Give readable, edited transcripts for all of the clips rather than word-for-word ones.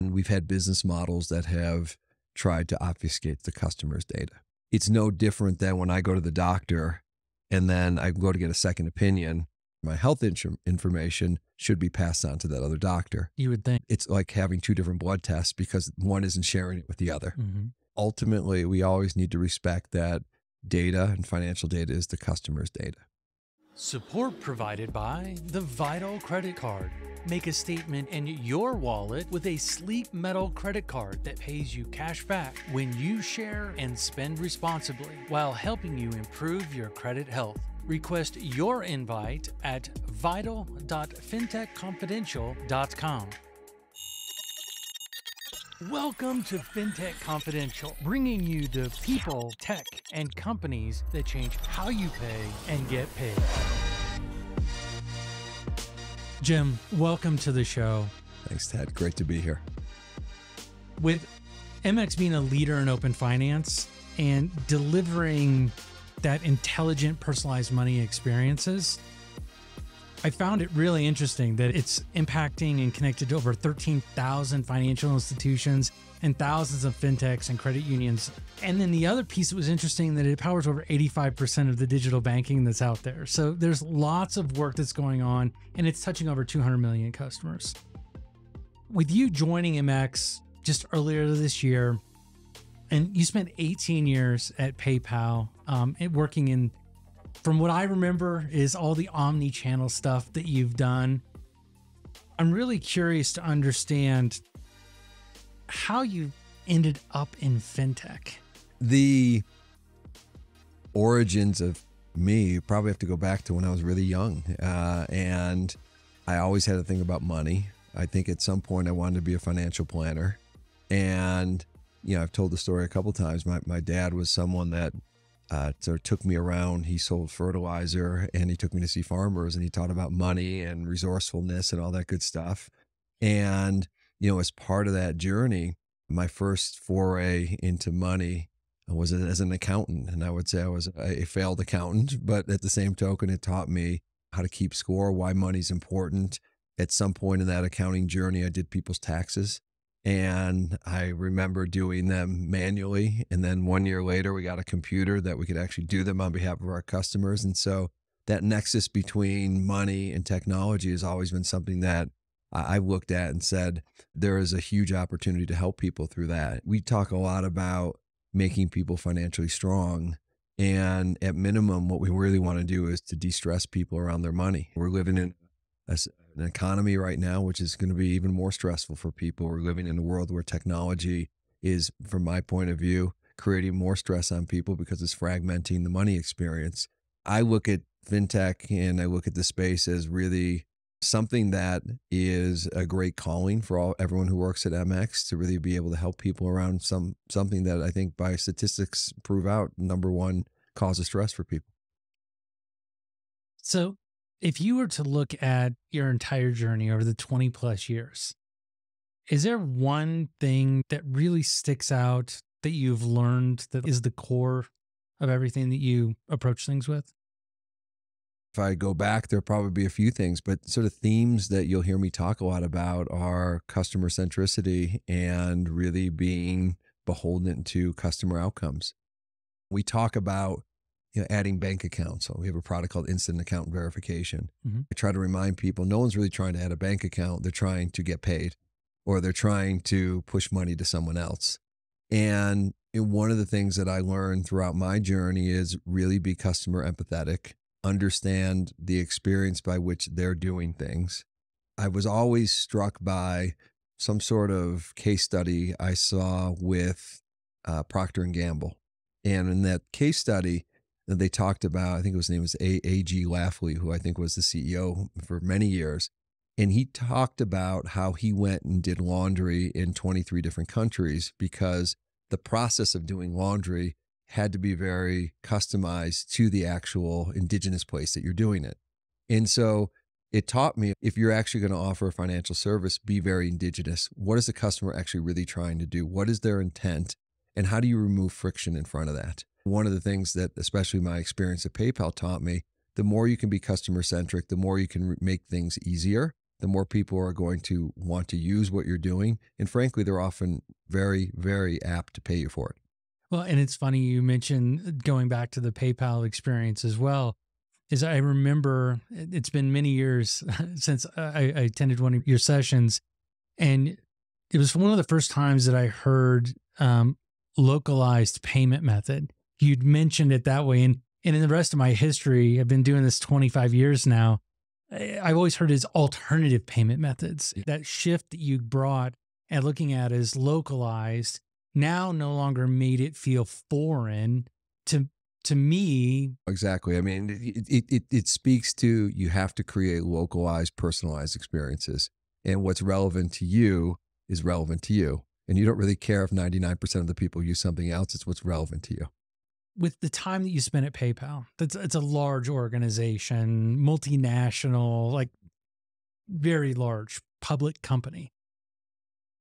And we've had business models that have tried to obfuscate the customer's data. It's no different than when I go to the doctor and then I go to get a second opinion. My health information should be passed on to that other doctor. You would think. It's like having two different blood tests because one isn't sharing it with the other. Mm-hmm. Ultimately, we always need to respect that data and financial data is the customer's data. Support provided by the Vital Credit Card. Make a statement in your wallet with a sleek metal credit card that pays you cash back when you share and spend responsibly while helping you improve your credit health. Request your invite at vital.fintechconfidential.com. Welcome to Fintech Confidential, bringing you the people, tech, and companies that change how you pay and get paid. Jim, welcome to the show. Thanks, Ted. Great to be here. With MX being a leader in open finance and delivering that intelligent, personalized money experiences, I found it really interesting that it's impacting and connected to over 13,000 financial institutions and thousands of fintechs and credit unions. And then the other piece that was interesting, that it powers over 85% of the digital banking that's out there. So there's lots of work that's going on, and it's touching over 200 million customers. With you joining MX just earlier this year, and you spent 18 years at PayPal, working in, from what I remember, is all the omni-channel stuff that you've done. I'm really curious to understand how you ended up in fintech. The origins of me, you probably have to go back to when I was really young. And I always had a thing about money. I think at some point I wanted to be a financial planner. And, you know, I've told the story a couple of times. My dad was someone that sort of took me around. He sold fertilizer and he took me to see farmers and he taught about money and resourcefulness and all that good stuff. And, you know, as part of that journey, my first foray into money was as an accountant. And I would say I was a failed accountant, but at the same token, it taught me how to keep score, why money's important. At some point in that accounting journey, I did people's taxes. And I remember doing them manually. And then 1 year later, we got a computer that we could actually do them on behalf of our customers. And so that nexus between money and technology has always been something that I've looked at and said, there is a huge opportunity to help people through that. We talk a lot about making people financially strong. And at minimum, what we really want to do is to de-stress people around their money. We're living in an economy right now, which is going to be even more stressful for people. We're living in a world where technology is, from my point of view, creating more stress on people because it's fragmenting the money experience. I look at fintech and I look at the space as really something that is a great calling for everyone who works at MX to really be able to help people around something that I think by statistics prove out, number one, causes stress for people. So if you were to look at your entire journey over the 20 plus years, is there one thing that really sticks out that you've learned that is the core of everything that you approach things with? If I go back, there'll probably be a few things, but sort of themes that you'll hear me talk a lot about are customer centricity and really being beholden to customer outcomes. We talk about adding bank accounts. So we have a product called Instant Account Verification. Mm-hmm. I try to remind people, no one's really trying to add a bank account. They're trying to get paid, or they're trying to push money to someone else. And one of the things that I learned throughout my journey is really be customer empathetic, understand the experience by which they're doing things. I was always struck by some sort of case study I saw with Procter & Gamble. And in that case study, they talked about, I think his name was A.G. Lafley, who I think was the CEO for many years. And he talked about how he went and did laundry in 23 different countries because the process of doing laundry had to be very customized to the actual indigenous place that you're doing it. And so it taught me, if you're actually going to offer a financial service, be very indigenous. What is the customer actually really trying to do? What is their intent? And how do you remove friction in front of that? One of the things that, especially my experience at PayPal taught me, the more you can be customer centric, the more you can make things easier. the more people are going to want to use what you're doing. And frankly, they're often very, very apt to pay you for it. Well, and it's funny you mentioned going back to the PayPal experience as well. Is I remember it's been many years since I attended one of your sessions, and it was one of the first times that I heard localized payment method. You'd mentioned it that way, and in the rest of my history, I've been doing this 25 years now. I've always heard as alternative payment methods. That shift that you brought and looking at as localized now no longer made it feel foreign to me. Exactly. I mean, it speaks to you have to create localized, personalized experiences. And what's relevant to you is relevant to you. And you don't really care if 99% of the people use something else. It's what's relevant to you. With the time that you spent at PayPal, it's a large organization, multinational, like very large public company.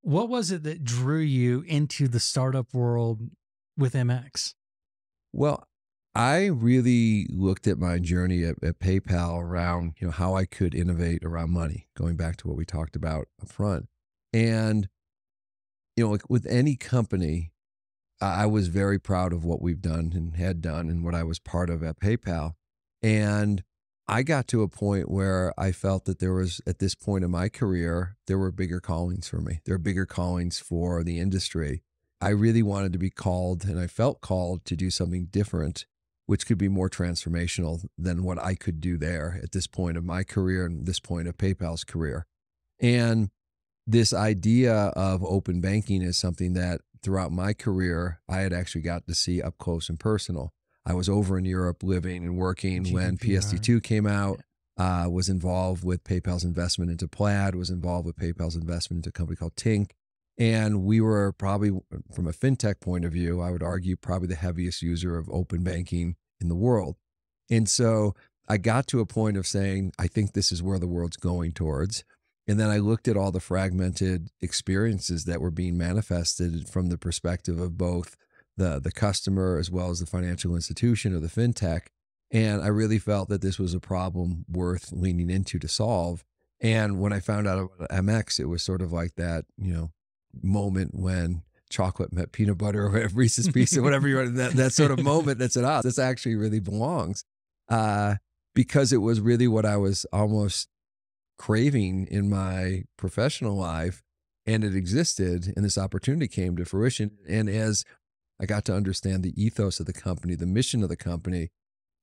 What was it that drew you into the startup world with MX? Well, I really looked at my journey at PayPal around, how I could innovate around money, going back to what we talked about up front. And, like with any company, I was very proud of what we've done and had done and what I was part of at PayPal. And I got to a point where I felt that there was, at this point in my career, there were bigger callings for me. There are bigger callings for the industry. I really wanted to be called, and I felt called to do something different, which could be more transformational than what I could do there at this point of my career and this point of PayPal's career. And this idea of open banking is something that throughout my career, I had actually got to see up close and personal. I was over in Europe living and working when PSD2 came out, was involved with PayPal's investment into Plaid, was involved with PayPal's investment into a company called Tink. And we were probably, from a fintech point of view, I would argue probably the heaviest user of open banking in the world. And so I got to a point of saying, I think this is where the world's going towards. And then I looked at all the fragmented experiences that were being manifested from the perspective of both the customer as well as the financial institution or the fintech. And I really felt that this was a problem worth leaning into to solve. And when I found out about MX, it was sort of like that, moment when chocolate met peanut butter or Reese's Piece or whatever you want, that sort of moment that said, this actually really belongs. Because it was really what I was almost craving in my professional life, and it existed, and this opportunity came to fruition. And as I got to understand the ethos of the company, the mission of the company,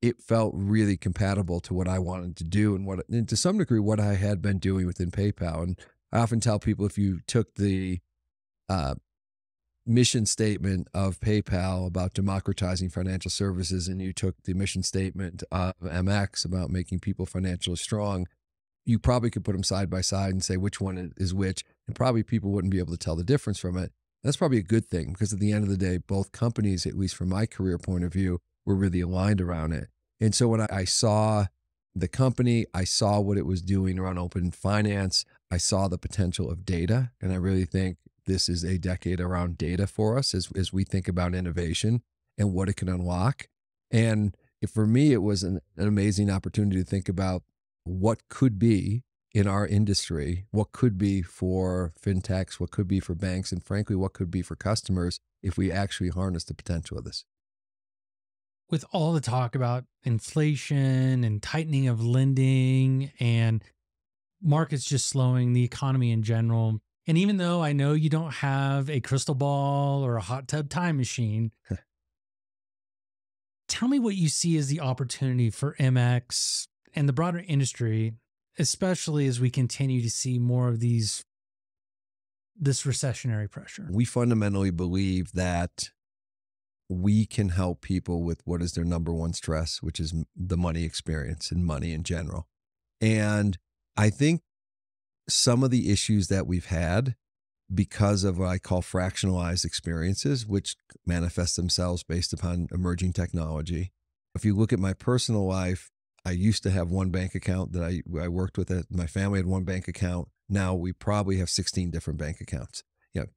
it felt really compatible to what I wanted to do and to some degree what I had been doing within PayPal. And I often tell people, if you took the mission statement of PayPal about democratizing financial services, and you took the mission statement of MX about making people financially strong, you probably could put them side by side and say which one is which, and probably people wouldn't be able to tell the difference from it. That's probably a good thing, because at the end of the day, both companies, at least from my career point of view, were really aligned around it. And so when I saw the company, I saw what it was doing around open finance, I saw the potential of data, and I really think this is a decade around data for us as we think about innovation and what it can unlock. And for me, it was an amazing opportunity to think about what could be in our industry, what could be for fintechs, what could be for banks, and frankly, what could be for customers if we actually harness the potential of this. With all the talk about inflation and tightening of lending and markets just slowing, the economy in general, and even though I know you don't have a crystal ball or a hot tub time machine, tell me what you see as the opportunity for MX and the broader industry, especially as we continue to see more of this recessionary pressure. We fundamentally believe that we can help people with what is their number one stress, which is the money experience and money in general. And I think some of the issues that we've had because of what I call fractionalized experiences, which manifest themselves based upon emerging technology. If you look at my personal life, I used to have one bank account that I worked with. My family had one bank account. Now we probably have 16 different bank accounts.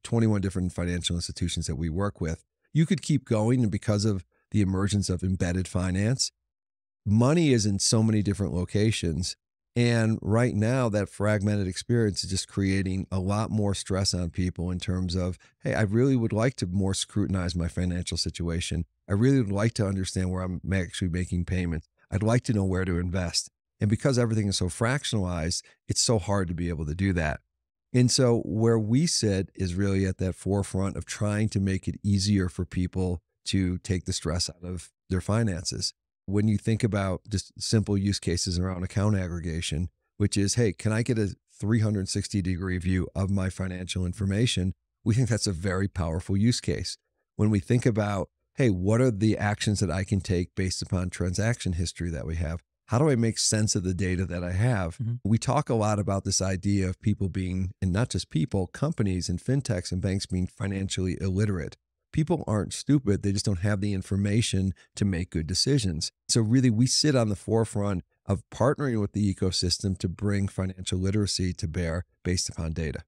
21 different financial institutions that we work with. You could keep going, and because of the emergence of embedded finance, money is in so many different locations. And right now, that fragmented experience is just creating a lot more stress on people in terms of, hey, I really would like to more scrutinize my financial situation. I really would like to understand where I'm actually making payments. I'd like to know where to invest. And because everything is so fractionalized, it's so hard to be able to do that. And so where we sit is really at that forefront of trying to make it easier for people to take the stress out of their finances. When you think about just simple use cases around account aggregation, which is, hey, can I get a 360-degree view of my financial information? We think that's a very powerful use case. When we think about, hey, what are the actions that I can take based upon transaction history that we have? How do I make sense of the data that I have? We talk a lot about this idea of people being, and not just people, companies and fintechs and banks being financially illiterate. People aren't stupid. They just don't have the information to make good decisions. So really, we sit on the forefront of partnering with the ecosystem to bring financial literacy to bear based upon data.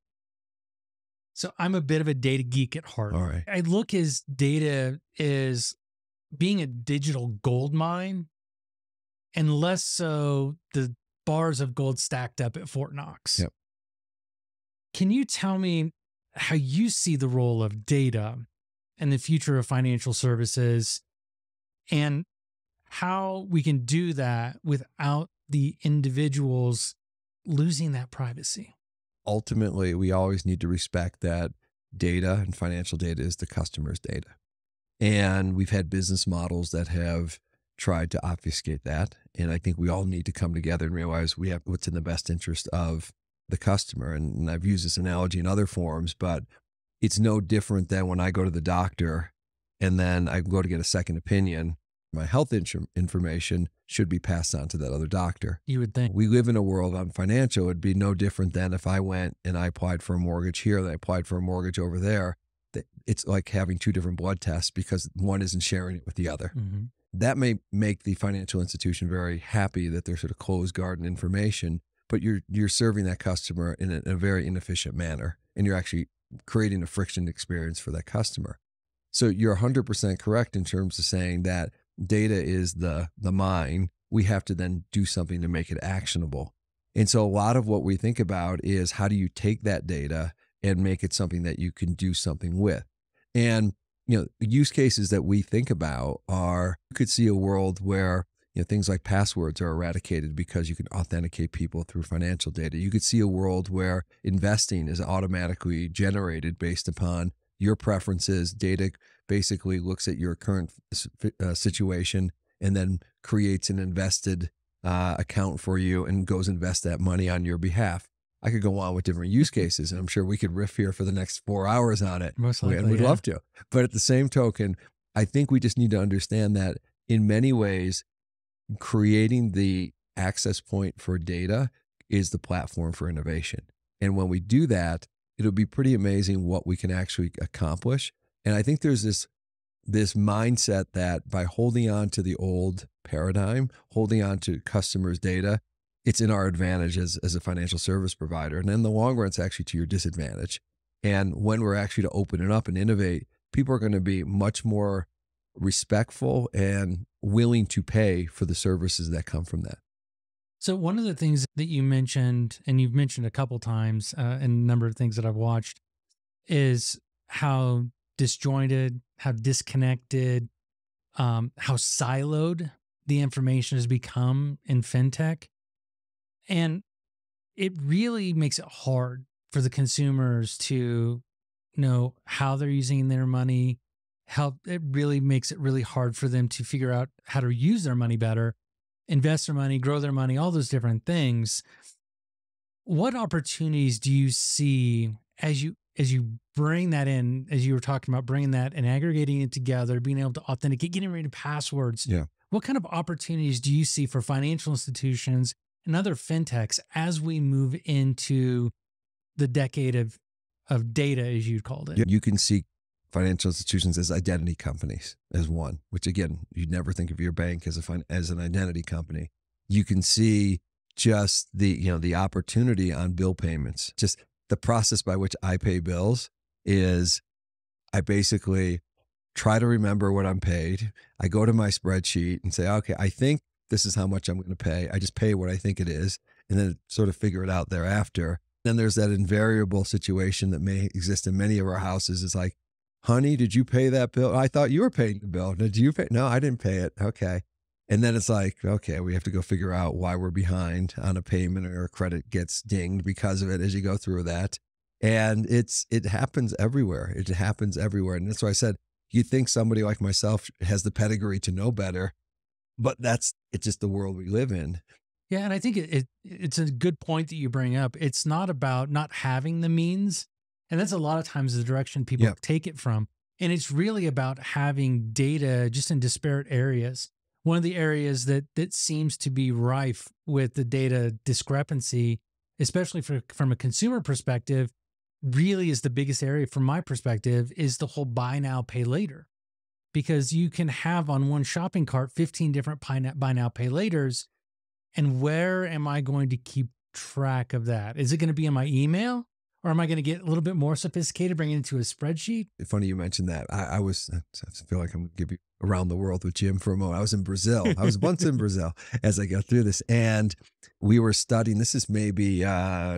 So I'm a bit of a data geek at heart. All right. I look as data is being a digital gold mine and less so the bars of gold stacked up at Fort Knox. Yep. Can you tell me how you see the role of data and the future of financial services and how we can do that without the individuals losing that privacy? Ultimately, we always need to respect that data and financial data is the customer's data. And we've had business models that have tried to obfuscate that. And I think we all need to come together and realize we have what's in the best interest of the customer. And I've used this analogy in other forms, but it's no different than when I go to the doctor and then I go to get a second opinion. My health information should be passed on to that other doctor. You would think. We live in a world on financial. It'd be no different than if I went and I applied for a mortgage here, and I applied for a mortgage over there. It's like having two different blood tests because one isn't sharing it with the other. That may make the financial institution very happy that they're sort of closed garden information, but you're serving that customer in a very inefficient manner, and you're actually creating a friction experience for that customer. So you're 100% correct in terms of saying that data is the mine. We have to then do something to make it actionable. And so a lot of what we think about is how do you take that data and make it something that you can do something with? And, the use cases that we think about are, you could see a world where, things like passwords are eradicated because you can authenticate people through financial data. You could see a world where investing is automatically generated based upon your preferences. Data basically looks at your current situation and then creates an invested account for you and goes invest that money on your behalf. I could go on with different use cases, and I'm sure we could riff here for the next 4 hours on it. Most likely, and we'd love to. But at the same token, I think we just need to understand that in many ways, creating the access point for data is the platform for innovation. And when we do that, it'll be pretty amazing what we can actually accomplish. And I think there's this mindset that by holding on to the old paradigm, holding on to customers' data, it's in our advantage as a financial service provider. And in the long run, it's actually to your disadvantage. And when we're actually to open it up and innovate, people are going to be much more respectful and willing to pay for the services that come from that. So one of the things that you mentioned, and you've mentioned a couple times in a number of things that I've watched, is how disjointed, how disconnected, how siloed the information has become in fintech. And it really makes it hard for the consumers to know how they're using their money. It really makes it really hard for them to figure out how to use their money better, invest their money, grow their money, all those different things. What opportunities do you see as you bring that in, as you were talking about bringing that and aggregating it together, being able to authenticate, getting rid of passwords? Yeah. What kind of opportunities do you see for financial institutions and other fintechs as we move into the decade of data, as you called it? You can see financial institutions as identity companies as one, which again, you'd never think of your bank as an identity company. You can see just the opportunity on bill payments. Just the process by which I pay bills is I basically try to remember what I'm paid. I go to my spreadsheet and say, okay, I think this is how much I'm going to pay. I just pay what I think it is. and then sort of figure it out thereafter. Then there's that invariable situation that may exist in many of our houses. It's like, honey, did you pay that bill? I thought you were paying the bill. Did you pay? No, I didn't pay it. Okay. And then it's like, okay, we have to go figure out why we're behind on a payment, or a credit gets dinged because of it as you go through that. And it happens everywhere. It happens everywhere. And that's why I said, you think somebody like myself has the pedigree to know better, but it's just the world we live in. Yeah, and I think it's a good point that you bring up. It's not about not having the means, and that's a lot of times the direction people Yep. take it from. And it's really about having data just in disparate areas. One of the areas that seems to be rife with the data discrepancy, especially from a consumer perspective, really is the biggest area from my perspective, is the whole buy now, pay later. Because you can have on one shopping cart 15 different buy now, pay laters. And where am I going to keep track of that? Is it going to be in my email, or am I going to get a little bit more sophisticated, bring it into a spreadsheet? Funny you mentioned that. I feel like I'm going to give you around the world with Jim for a moment. I was in Brazil. I was once in Brazil as I go through this, and we were studying, this is maybe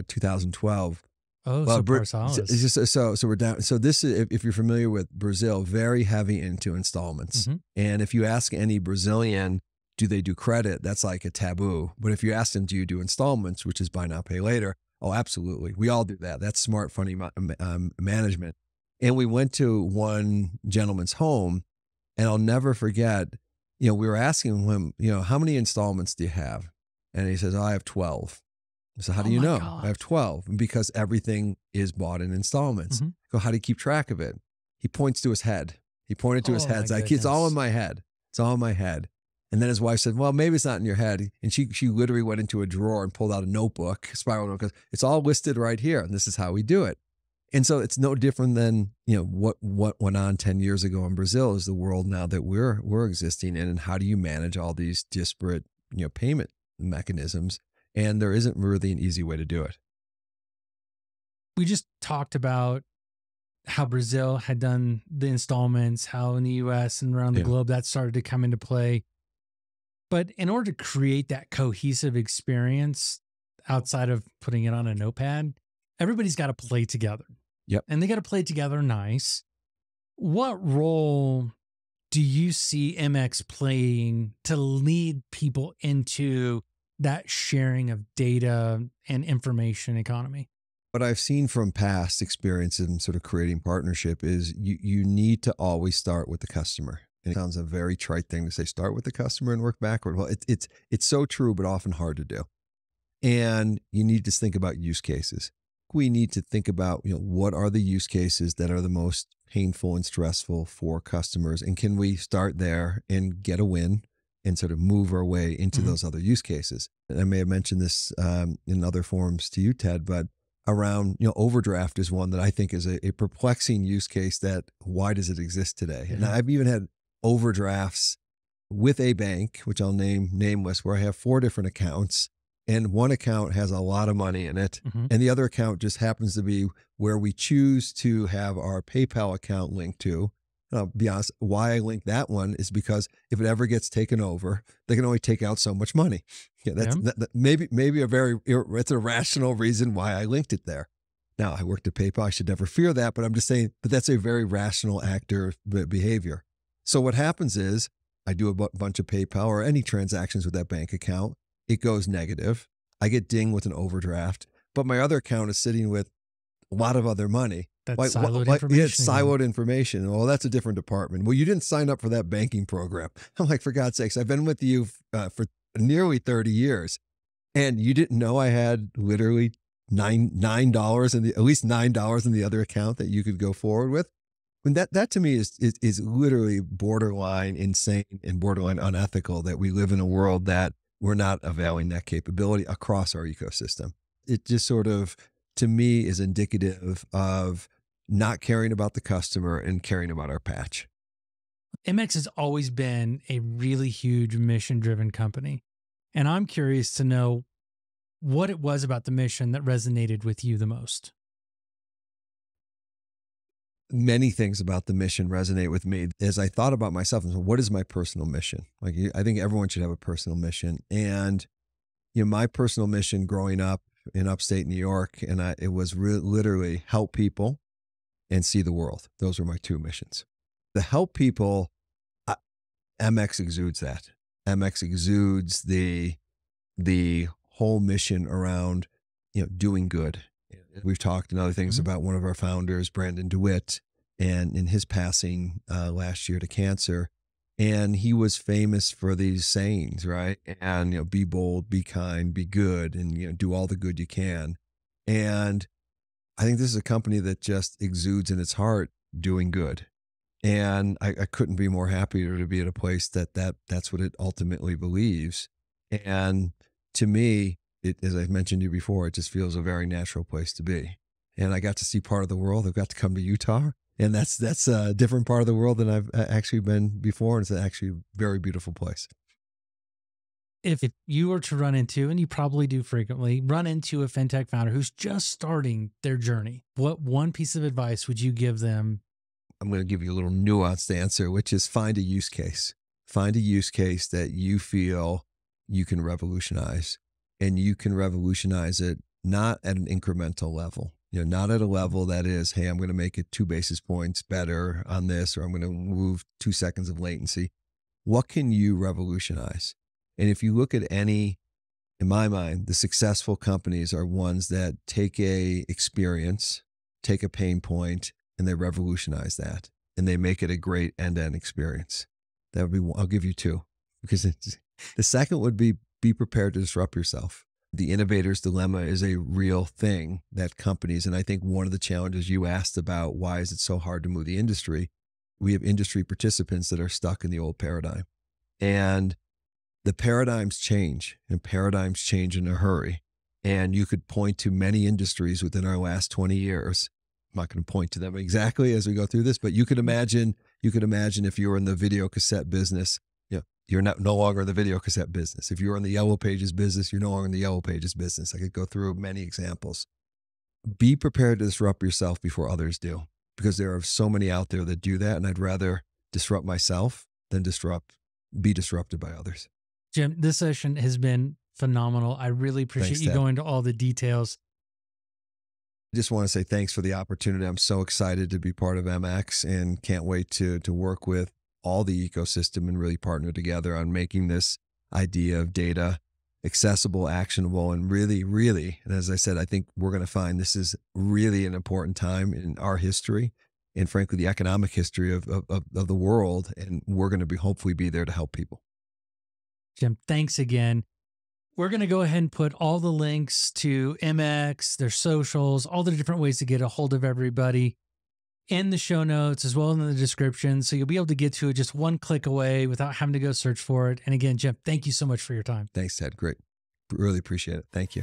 2012. Oh, Well, so Bra- Parsalis. so we're down. So this is, if you're familiar with Brazil, very heavy into installments. Mhm. And if you ask any Brazilian, do they do credit? That's like a taboo. But if you ask them, do you do installments, which is buy now, pay later? Oh, absolutely. We all do that. That's smart, funny management. And we went to one gentleman's home, and I'll never forget, we were asking him, how many installments do you have? And he says, oh, I have 12. So how do Oh you my know? God. I have 12. And because everything is bought in installments. Mhm. Go, how do you keep track of it? He points to his head. He pointed to his Oh, head. my It's like, it's all in goodness. my head. It's all in my head. And then his wife said, well, maybe it's not in your head. And she literally went into a drawer and pulled out a notebook, spiral notebook. It's all listed right here. And this is how we do it. And so it's no different than, what went on 10 years ago in Brazil is the world now that we're existing in. And how do you manage all these disparate, payment mechanisms? And there isn't really an easy way to do it. We just talked about how Brazil had done the installments, how in the US and around the Yeah. globe that started to come into play. But in order to create that cohesive experience outside of putting it on a notepad, everybody's got to play together. Yep. And they got to play together nice. What role do you see MX playing to lead people into that sharing of data and information economy? What I've seen from past experiences in sort of creating partnership is you need to always start with the customer. And it sounds a very trite thing to say, start with the customer and work backward. Well, it's so true, but often hard to do. And you need to think about use cases. We need to think about, what are the use cases that are the most painful and stressful for customers? And can we start there and get a win and sort of move our way into Mhm. those other use cases? And I may have mentioned this in other forums to you, Ted, but around, overdraft is one that I think is a perplexing use case that why does it exist today? And Yeah. I've even had overdrafts with a bank, which I'll name nameless, where I have 4 different accounts, and one account has a lot of money in it. Mhm. And the other account just happens to be where we choose to have our PayPal account linked to. And I'll be honest, why I link that one is because if it ever gets taken over, they can only take out so much money. Yeah, that's Yeah. maybe a very, it's a rational reason why I linked it there. Now, I worked at PayPal. I should never fear that, but I'm just saying, but that's a very rational actor behavior. So what happens is I do a bunch of PayPal or any transactions with that bank account. It goes negative. I get dinged with an overdraft, but my other account is sitting with a lot of other money. That's Like, siloed yeah, information. it's siloed information. Well, that's a different department. Well, you didn't sign up for that banking program. I'm like, for God's sakes, I've been with you for nearly 30 years, and you didn't know I had literally $9 in at least $9 in the other account that you could go forward with. And that to me is literally borderline insane and borderline unethical that we live in a world that we're not availing that capability across our ecosystem. It just sort of, to me, is indicative of not caring about the customer and caring about our patch. MX has always been a really huge mission-driven company. And I'm curious to know what it was about the mission that resonated with you the most. Many things about the mission resonate with me. As I thought about myself, what is my personal mission? Like, I think everyone should have a personal mission. And my personal mission growing up in upstate New York, and it was literally help people and see the world. Those were my two missions. The help people, uh, MX exudes that. MX exudes the whole mission around, doing good. We've talked and other things about one of our founders, Brandon DeWitt, and in his passing last year to cancer. And he was famous for these sayings, right? And, be bold, be kind, be good, and, do all the good you can. And I think this is a company that just exudes in its heart doing good. And I couldn't be more happier to be at a place that's what it ultimately believes. And to me, as I've mentioned to you before, it just feels a very natural place to be. And I got to see part of the world. I've got to come to Utah, and that's a different part of the world than I've actually been before. And it's actually a very beautiful place. If you were to run into, and you probably do frequently, run into a fintech founder who's just starting their journey, what one piece of advice would you give them? I'm going to give you a little nuanced answer, which is find a use case. Find a use case that you feel you can revolutionize, and you can revolutionize it not at an incremental level, not at a level that is, hey, I'm going to make it 2 basis points better on this, or I'm going to move 2 seconds of latency. What can you revolutionize? And if you look at in my mind, the successful companies are ones that take a experience, take a pain point, and they revolutionize that, and they make it a great end-to-end experience. That would be, I'll give you 2, because the second would be prepared to disrupt yourself. The innovator's dilemma is a real thing that companies, and I think one of the challenges you asked about, why is it so hard to move the industry? We have industry participants that are stuck in the old paradigm, and the paradigms change, and paradigms change in a hurry. And you could point to many industries within our last 20 years. I'm not going to point to them exactly as we go through this, but you could imagine if you were in the video cassette business, you're no longer in the video cassette business. If you're in the Yellow Pages business, you're no longer in the Yellow Pages business. I could go through many examples. Be prepared to disrupt yourself before others do, because there are so many out there that do that. And I'd rather disrupt myself than be disrupted by others. Jim, this session has been phenomenal. I really appreciate you going into all the details. I just want to say thanks for the opportunity. I'm so excited to be part of MX, and can't wait to work with all the ecosystem and really partner together on making this idea of data accessible, actionable, and really, really, and as I said, I think we're going to find this is really an important time in our history, and frankly, the economic history of the world. And we're going to hopefully be there to help people. Jim, thanks again. We're going to go ahead and put all the links to MX, their socials, all the different ways to get a hold of everybody in the show notes, as well as in the description. So you'll be able to get to it just one click away without having to go search for it. And again, Jim, thank you so much for your time. Thanks, Ted. Great. Really appreciate it. Thank you.